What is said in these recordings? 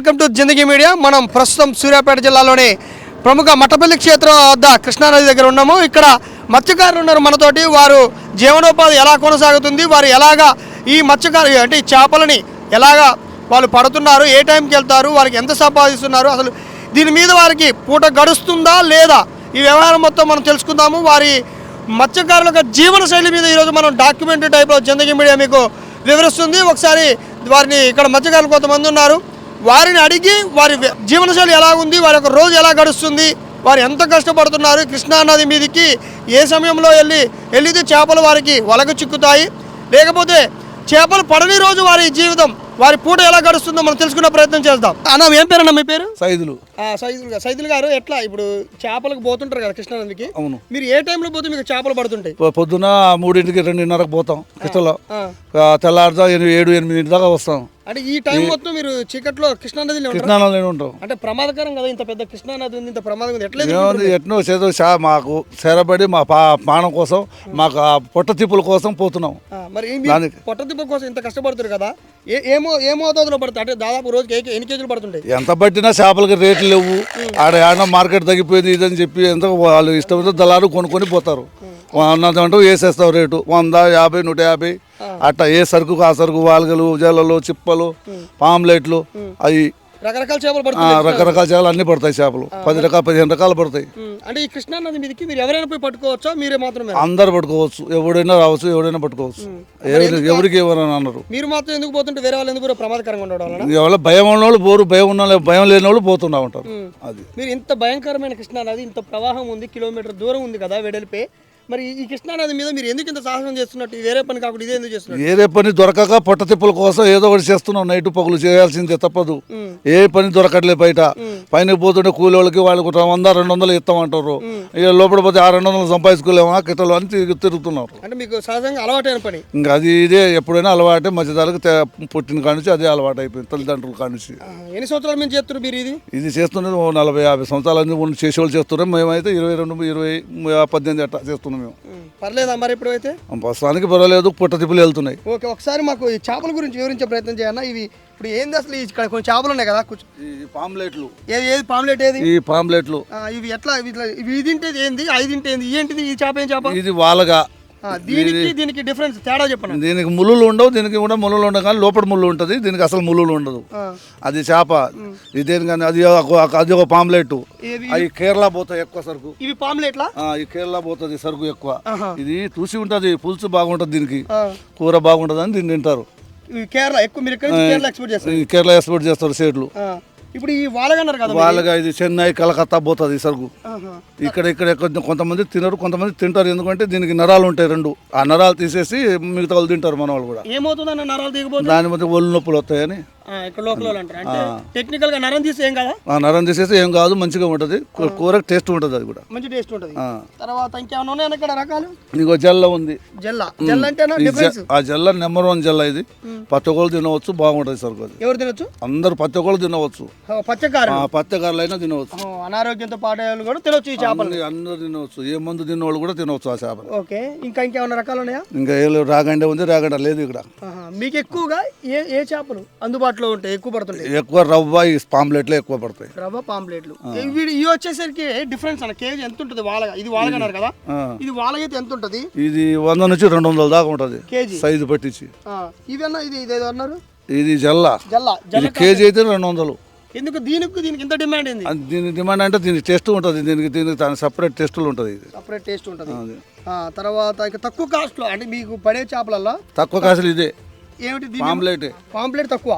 Welcome to Zindagi media. మనం ప్రస్తుతం సూర్యాపేట జిల్లాలోని ప్రముఖ మట్టపల్లి క్షేత్రం వద్ద కృష్ణానది దగ్గర ఉన్నాము. ఇక్కడ మత్స్యకారులు ఉన్నారు మనతోటి. వారు జీవనోపాధి ఎలా కొనసాగుతుంది, వారు ఎలాగా ఈ మత్స్యకారు అంటే ఈ చేపలని ఎలాగా వాళ్ళు పడుతున్నారు, ఏ టైంకి వెళ్తారు, వారికి ఎంత సంపాదిస్తున్నారు, అసలు దీని మీద వారికి పూట గడుస్తుందా లేదా, ఈ వ్యవహారం మొత్తం మనం తెలుసుకుందాము. వారి మత్స్యకారుల జీవన శైలి మీద ఈరోజు మనం డాక్యుమెంటరీ టైప్లో జిందగీ మీడియా మీకు వివరిస్తుంది. ఒకసారి వారిని ఇక్కడ మత్స్యకారులు కొంతమంది ఉన్నారు, వారిని అడిగి వారి జీవనశైలి ఎలా ఉంది, వారి యొక్క రోజు ఎలా గడుస్తుంది, వారు ఎంత కష్టపడుతున్నారు, కృష్ణానది మీదకి ఏ సమయంలో వెళ్ళితే చేపలు వారికి వలకు చిక్కుతాయి, లేకపోతే చేపలు పడని రోజు వారి జీవితం, వారి పూట ఎలా గడుస్తుందో మనం తెలుసుకునే ప్రయత్నం చేద్దాం. అన్న ఏం పేరన్నా మీ పేరు? సైదులు. సైదులు గారు, ఎట్లా ఇప్పుడు చేపలకు పోతుంటారు కదా కృష్ణానదికి? అవును. మీరు ఏ టైంలో పోతే మీకు చేపలు పడుతుంటాయి? పొద్దున 3ంటికి 2:30కు పోతాం కృష్ణలో, తెల్లారుదా 7-8 దాకా వస్తాం. అంటే ఈ టైం మొత్తం మీరు చీకట్లో కృష్ణానదిలో ఉంటాం. అంటే ప్రమాదకరం కదా, ఇంత పెద్ద కృష్ణానది ఉంది, ఇంత ప్రమాదం ఉంది, ఎట్లా? ఎట్నో చేదో మాకు సేరబడి మా పానం కోసం, మాకు ఆ పొట్ట తిప్పుల కోసం పోతున్నాం. మరి పొట్ట తిప్పుల కోసం ఇంత కష్టపడుతారు కదా, ఏ మోతాదులో పడుతుంది? అంటే దాదాపు రోజుకి ఎన్ని కేజీలు పడుతుంటాయి? ఎంత పట్టినా చేపలకి రేట్లు లేవు. ఆడ మార్కెట్ తగ్గిపోయింది ఇదని చెప్పి ఎంత వాళ్ళు ఇష్టమైతే దళారు కొనుక్కొని పోతారు. అన్నదంటూ వేసేస్తావు రేటు 100, 50, 150 అట్లా. ఏ సరుకు ఆ సరుకు వాల్గలు, జల్లలు, చిప్పలు, పాంప్లెట్లు, అవి రకరకాల చేపలు పడతాయి. రకరకాల చేపలు అన్ని పడతాయి. చేపలు 10 రకాలు 15 రకాలు పడతాయి. అంటే ఈ కృష్ణానది మీదకి మీరు ఎవరైనా పోయి పట్టుకోవచ్చా, మీరే మాత్రమే? అందరు పట్టుకోవచ్చు, ఎవడైనా రావచ్చు, ఎవడైనా పట్టుకోవచ్చు. ఎవరికి ఎవరైనా అన్నారు. మీరు మాత్రం ఎందుకు పోతుంటే వేరే వాళ్ళు ఎందుకు ప్రమాదకరంగా ఉండడం? ఎవరో భయం ఉన్న వాళ్ళు పోరు, భయం లేని వాళ్ళు పోతున్నా ఉంటారు. అది మీరు ఇంత భయంకరమైన కృష్ణానది, ఇంత ప్రవాహం ఉంది, కిలోమీటర్ దూరం ఉంది కదా వెడల్పే, మరి ఈ కృష్ణానది మీద మీరు ఎందుకు ఇంత సాహసం చేస్తున్నట్టు? వేరే పని కాకుండా ఇదే ఎందుకు చేస్తున్నారు? వేరే పని దొరకక పొట్ట తిప్పుల కోసం ఏదో ఒకటి చేస్తున్నాం. నైట్ పగులు చేయాల్సిందే, తప్పదు. ఏ పని దొరకట్లేదు. బయట పైన పోతుంటే కూలి వాళ్ళకి వాళ్ళకి 100-200 ఇస్తామంటారు. ఇక లోపల పోతే 200 సంపాదించుకోలేమా కిట్టలు అని తిరుగుతున్నారు. అంటే మీకు సహజంగా అలవాటైన పని? ఇంకా అది ఇదే ఎప్పుడైనా అలవాటే. మధ్యదారికి పుట్టిన కానించి అదే అలవాటు అయిపోయింది, తల్లిదండ్రుల కానించి. ఎన్ని సంవత్సరాల నుంచి చేస్తున్నారు మీరు ఇది? చేస్తున్నది 40-50 సంవత్సరాల చేసేవాళ్ళు చేస్తున్నాం. మేమైతే 22-18 అట్లా చేస్తున్నాం. పర్లేదా మరి ఇప్పుడు అయితే? ప్రస్తుతానికి పర్వాలేదు, పుట్ట తిప్పులు వెళ్తున్నాయి. ఓకే, ఒకసారి మాకు ఈ చేపల గురించి వివరించే ప్రయత్నం చేయాలి. ఇవి ఇప్పుడు ఏంది అసలు? ఇక్కడ కొన్ని చేపలు ఉన్నాయి కదా, పాంప్లెట్లు. ఏది పాంప్లెట్? ఏది ఈ పాంప్లెట్లు? ఇవి ఎట్లా? ఇవి తింటేది ఏంది, అది తింటేది ఏంటిది? ఈ చేప ఏం చేప? ఇది వాలగా. దీనికి డిఫరెన్స్ తేడా చెప్పండి. దీనికి ముళ్ళులు ఉండవు, దీనికి కూడా ముళ్ళులు ఉండవు, కానీ లోపల ముళ్ళు ఉంటుంది, దీనికి అసలు ముళ్ళులు ఉండదు. అది చేప. ఇదేం కానీ అది ఒక పాంప్లెట్. అవి కేరళ పోతాయి ఎక్కువ సరుకు. ఇవి పాంప్లెట్లా? ఈ కేరళ పోతుంది సరుకు ఎక్కువ. ఇది చూసి ఉంటది, పులుసు బాగుంటది, దీనికి కూర బాగుంటది అని దీన్ని తింటారు. కేరళ ఎక్కువ. మీరు కేరళ ఎక్స్పోర్ట్ చేస్తారు? కేరళ ఎక్స్పోర్ట్ చేస్తారు సేట్లు. ఇప్పుడు ఈ వాలగన్నారు కదా, వాళ్ళగా ఇది చెన్నై, కలకత్తా పోతుంది సరుకు. ఇక్కడ కొంతమంది తినరు, కొంతమంది తింటారు. ఎందుకంటే దీనికి నరాలు ఉంటాయి 2. ఆ నరాలు తీసేసి మిగతా వాళ్ళు తింటారు. మన వాళ్ళు కూడా. ఏమవుతుందన్న నరాలు దిగిపోతే? దాని మధ్య ఒళ్ళు నొప్పులు వస్తాయని ఇక్కడ లోకల్ అంటారు. అంటే టెక్నికల్ గా నరం తీసి ఏం కదా? నరం తీసేసి ఏం కాదు, మంచిగా ఉంటది, కూర టేస్ట్ ఉంటది, అది కూడా మంచి టేస్ట్ ఉంటది. తర్వాత ఇంకేమైనా ఉన్నాయన్న ఇక్కడ రకాలు? నీకు జల్ల ఉంది. జల్ల అంటే ఆ జల్ల నెంబర్ 1 జల్ల. ఇది పచ్చకోళ్ళు తినవచ్చు, బాగుంటది సరుకు. అది ఎవరు తినొచ్చు? అందరు పచ్చకోళ్ళు తినవచ్చు. పచ్చకారులు అయినా తినవచ్చు. అనారోగ్యంతో పాడేవాళ్ళు కూడా తినవచ్చు ఈ చేపలు. అందరు తినవచ్చు, ఏ మందు తిన్నవాళ్ళు కూడా తినవచ్చు ఆ చేపలు. ఓకే, ఇంకేమైనా రకాలు ఉన్నాయా? ఇంకా రాగండే ఉంది, రాగండ లేదు ఇక్కడ. మీకు ఎక్కువగా ఏ చేపలు అందుబాటులో ఉంటాయి, ఎక్కువ పడుతుంటాయి? ఎక్కువ రవ్వ, ఈ పాంప్లెట్లు ఎక్కువ పడతాయి. రవ్వ పాంప్లెట్లు. ఇవి వచ్చేసరికి డిఫరెన్స్ అన్న కేజీ ఎంత ఉంటుంది? వాలగా. ఇది వాలగా అన్నారు కదా, ఇది వాలగా అయితే ఎంత ఉంటుంది? ఇది 100 నుంచి 200 దాకా ఉంటుంది కేజీ, సైజు పట్టించి. ఇవి అన్న ఇది అన్నారు, ఇది జల్ల. ఇది కేజీ అయితే 200. ఎందుకు దీనికి ఇంత డిమాండ్ ఏంది? దీని డిమాండ్ అంటే దీనికి టెస్ట్ ఉంటుంది, దీనికి తన సపరేట్ టెస్టులు ఉంటుంది. సపరేట్ టేస్ట్ ఉంటుంది. తర్వాత ఇక తక్కువ కాస్ట్ లో, అంటే మీకు పడే చేపలల్లో తక్కువ కాస్ట్ ఇదే. ఏమిటి? పాంప్లెట్ తక్కువ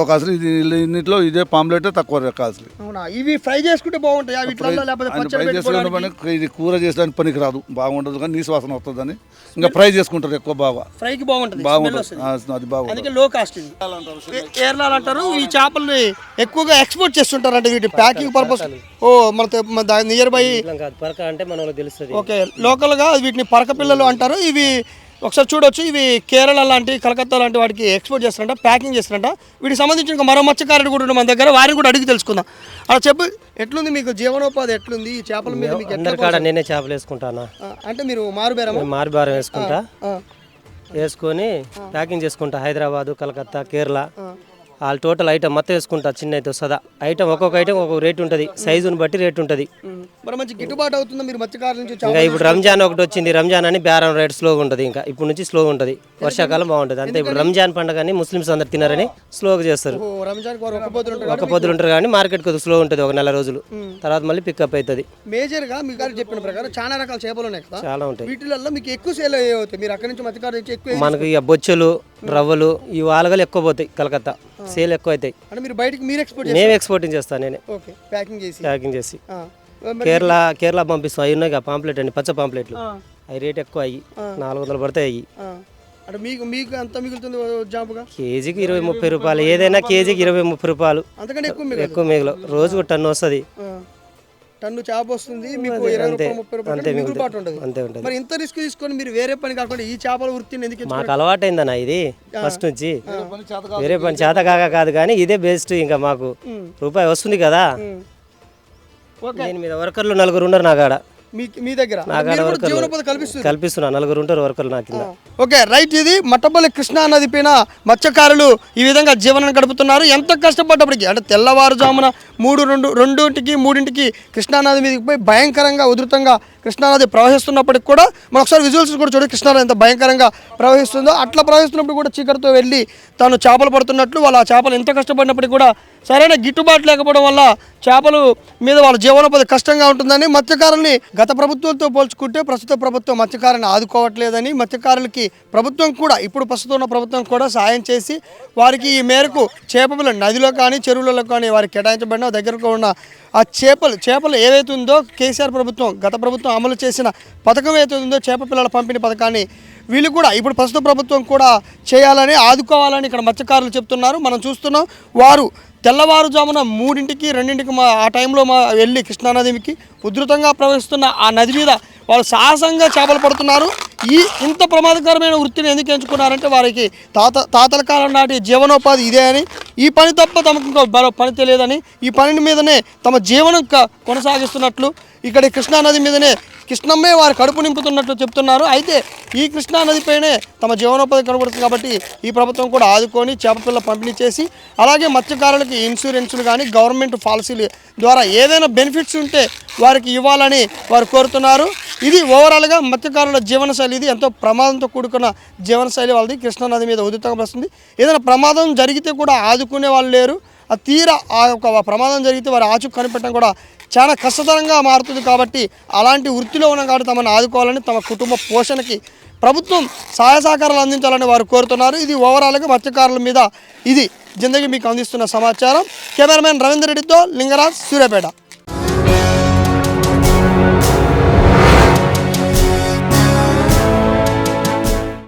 కాస్ట్. ఇది ఇన్నిట్లో ఇదే పాంప్లెట్ తక్కువ కాస్ట్. అవునా? ఇవి ఫ్రై చేసుకుంటే బాగుంటాయి. ఇది కూర చేసడానికి పనికి రాదు, బాగుంటది, కానీ నీసు వాసన వస్తుందని ఇంకా ఫ్రై చేసుకుంటారు ఎక్కువ. బాగా ఫ్రైకి బాగుంటుంది. అది బాగుంటుంది. లో కాస్ట్. కేరళ అంటారు. ఈ చేపల్ని ఎక్కువగా ఎక్స్పోర్ట్ చేస్తుంటారు, అంటే వీటి ప్యాకింగ్ పర్పస్. మన నియర్ బై అంటే మనకు తెలుస్తుంది. ఓకే, లోకల్ గా వీటిని పరక పిల్లలు అంటారు. ఇవి ఒకసారి చూడొచ్చు. ఇవి కేరళ లాంటి, కలకత్తా లాంటి వాటికి ఎక్స్పోర్ట్ చేస్తారంట, ప్యాకింగ్ చేస్తారంట. వీటికి సంబంధించిన మరో మత్స్యకారుడు కూడా మన దగ్గర, వారిని కూడా అడిగి తెలుసుకుందాం. అలా చెప్పు, ఎట్లుంది మీకు జీవనోపాధి, ఎట్లుంది ఈ చేపల మీద? మీకు నేనే చేపలు వేసుకుంటానా? అంటే మీరు మారుబేరం వేసుకుంటా, వేసుకొని ప్యాకింగ్ చేసుకుంటా. హైదరాబాదు, కలకత్తా, కేరళ వాళ్ళు టోటల్ ఐటమ్ మొత్తం వేసుకుంటారు చిన్న అయితే సదా ఐటమ్ ఒక్కొక్క ఐటమ్ ఒక్కొక్క రేట్ ఉంటుంది సైజుని బట్టి రేట్ ఉంటుంది మరి మంచి గిట్టుబాటు అవుతుందా మీరు మత్స్యకారుల నుంచి ఇంకా ఇప్పుడు రంజాన్ ఒకటి వచ్చింది రంజాన్ అని బేరం రేట్ స్లోగా ఉంటుంది ఇంకా ఇప్పుడు నుంచి స్లోగా ఉంటుంది వర్షాకాలం బాగుంటుంది అంతే ఇప్పుడు రంజాన్ పండుగని ముస్లిమ్స్ అందరు తినారని స్లోగా చేస్తారు రంజాన్ ఒక్క పొద్దులు ఉంటారు ఒక పొద్దులు ఉంటారు కానీ మార్కెట్ కొద్దిగా స్లో ఉంటుంది ఒక నెల రోజులు తర్వాత మళ్ళీ పికప్ అవుతుంది మేజర్ గా మీ గారు చెప్పిన ప్రకారం చాలా రకాల చేపలు ఉన్నాయి కదా చాలా ఉంటాయి వీటిలలో మీకు ఎక్కువ సేల్ అవుతాయి మీరు అక్కడ నుంచి మత్స్యకారుల నుంచి ఎక్కువ మనకి ఇక బొచ్చెలు రవ్వలు ఈ వాలగలు ఎక్కువ పోతాయి కలకత్తా సేల్ ఎక్కువ అవుతాయి అంటే మీరు బయటికి మీరు ఎక్స్పోర్ట్ మేము ఎక్స్పోర్టింగ్ చేస్తాను నేనే ఓకే ప్యాకింగ్ చేసి చేసి కేరళ పంపిస్తాం అవి ఉన్నాయి పాంప్లెట్ అండి పచ్చ పాంప్లెట్లు అవి రేట్ ఎక్కువ అయ్యి 400 పడతాయి అయ్యి అంటే మీకు మీకు ఎంత మిగులుతుంది జాంపుగా కేజీకి 20-30 రూపాయలు ఏదైనా కేజీకి 20-30 రూపాయలు అంతకంటే ఎక్కువ ఎక్కువ మిగులు రోజుకు టన్ను వస్తుంది టన్ను చేప వస్తుంది మీకు 20 రూపాయలు 30 రూపాయలు మిగులుబాటు ఉంటుంది అంతే ఉంటుంది మరి ఇంత రిస్క్ తీసుకొని మీరు వేరే పని కాకుండా ఈ చేపల వృత్తిని ఎందుకు మాకు అలవాటైందన్న ఇది ఫస్ట్ నుంచి వేరే పని చేత కాదు కానీ ఇదే బెస్ట్ ఇంకా మాకు రూపాయి వస్తుంది కదా దీని మీద వర్కర్లు 4 ఉన్నారు నా కాడ మీ దగ్గర మీరు కూడా జీవనోపాధి కల్పిస్తుంది కల్పిస్తున్నా 4 ఉంటారు వర్కర్లు నా కింద ఓకే రైట్ ఇది మట్టపల్లి కృష్ణా నది పైన మత్స్యకారులు ఈ విధంగా జీవనం గడుపుతున్నారు ఎంత కష్టపడ్డప్పటికీ అంటే తెల్లవారుజామున 2-3ంటికి కృష్ణానది మీదకి పోయి భయంకరంగా ఉధృతంగా కృష్ణానది ప్రవహిస్తున్నప్పటికి కూడా మనం ఒకసారి విజువల్స్ కూడా చూడండి కృష్ణానది ఎంత భయంకరంగా ప్రవహిస్తుందో అట్లా ప్రవహిస్తున్నప్పుడు కూడా చీకటితో వెళ్ళి తాను చేపలు పడుతున్నట్లు వాళ్ళు ఆ చేపలు ఎంత కష్టపడినప్పటికీ కూడా సరైన గిట్టుబాటు లేకపోవడం వల్ల చేపలు మీద వాళ్ళ జీవనోపాధి కష్టంగా ఉంటుందని మత్స్యకారుల్ని గత ప్రభుత్వంతో పోల్చుకుంటే ప్రస్తుత ప్రభుత్వం మత్స్యకారులను ఆదుకోవట్లేదని మత్స్యకారులకి ప్రభుత్వం కూడా ఇప్పుడు ప్రస్తుతం ఉన్న ప్రభుత్వం కూడా సాయం చేసి వారికి ఈ మేరకు చేపలు నదిలో కానీ చెరువులలో కానీ వారికి కేటాయించబడిన దగ్గరకు ఉన్న ఆ చేపలు ఏవైతే ఉందో కేసీఆర్ ప్రభుత్వం గత ప్రభుత్వం అమలు చేసిన పథకం ఏదైతే ఉందో చేప పిల్లల పంపిణీ పథకాన్ని వీళ్ళు కూడా ఇప్పుడు ప్రస్తుత ప్రభుత్వం కూడా చేయాలని ఆదుకోవాలని ఇక్కడ మత్స్యకారులు చెప్తున్నారు మనం చూస్తున్నాం వారు తెల్లవారుజామున 3-2 ఆ టైంలో వెళ్ళి కృష్ణానదికి ఉధృతంగా ప్రవహిస్తున్న ఆ నది మీద వాళ్ళు సాహసంగా చేపలు పడుతున్నారు ఇంత ప్రమాదకరమైన వృత్తిని ఎందుకు ఎంచుకున్నారంటే వారికి తాతల కాలం నాటి జీవనోపాధి ఇదే అని ఈ పని తప్ప తమకు ఇంకో మరో పని తెలియదని ఈ పని మీదనే తమ జీవనం కొనసాగిస్తున్నట్లు ఇక్కడ కృష్ణానది మీదనే కృష్ణమ్మే వారి కడుపు నింపుతున్నట్లు చెప్తున్నారు అయితే ఈ కృష్ణానదిపైనే తమ జీవనోపాధి కనబడుతుంది కాబట్టి ఈ ప్రభుత్వం కూడా ఆదుకొని చేప పిల్ల పంపిణీ చేసి అలాగే మత్స్యకారులకి ఇన్సూరెన్సులు కానీ గవర్నమెంట్ పాలసీలు ద్వారా ఏదైనా బెనిఫిట్స్ ఉంటే వారికి ఇవ్వాలని వారు కోరుతున్నారు ఇది ఓవరాల్గా మత్స్యకారుల జీవనశైలి ఇది ఎంతో ప్రమాదంతో కూడుకున్న జీవనశైలి వాళ్ళది కృష్ణానది మీద ఉధృతంగా వస్తుంది ఏదైనా ప్రమాదం జరిగితే కూడా ఆదుకునే వాళ్ళు లేరు ఆ యొక్క ప్రమాదం జరిగితే వారు ఆచూకు కనిపెట్టడం కూడా చాలా కష్టతరంగా మారుతుంది కాబట్టి అలాంటి వృత్తిలో ఉన్న కాబట్టి తమను ఆదుకోవాలని తమ కుటుంబ పోషణకి ప్రభుత్వం సహాయ సహకారాలు అందించాలని వారు కోరుతున్నారు ఇది ఓవరాల్గా మత్స్యకారుల మీద ఇది జిందగీ మీకు అందిస్తున్న సమాచారం కెమెరామెన్ రవీందర్ రెడ్డితో లింగరాజ్ సూర్యాపేట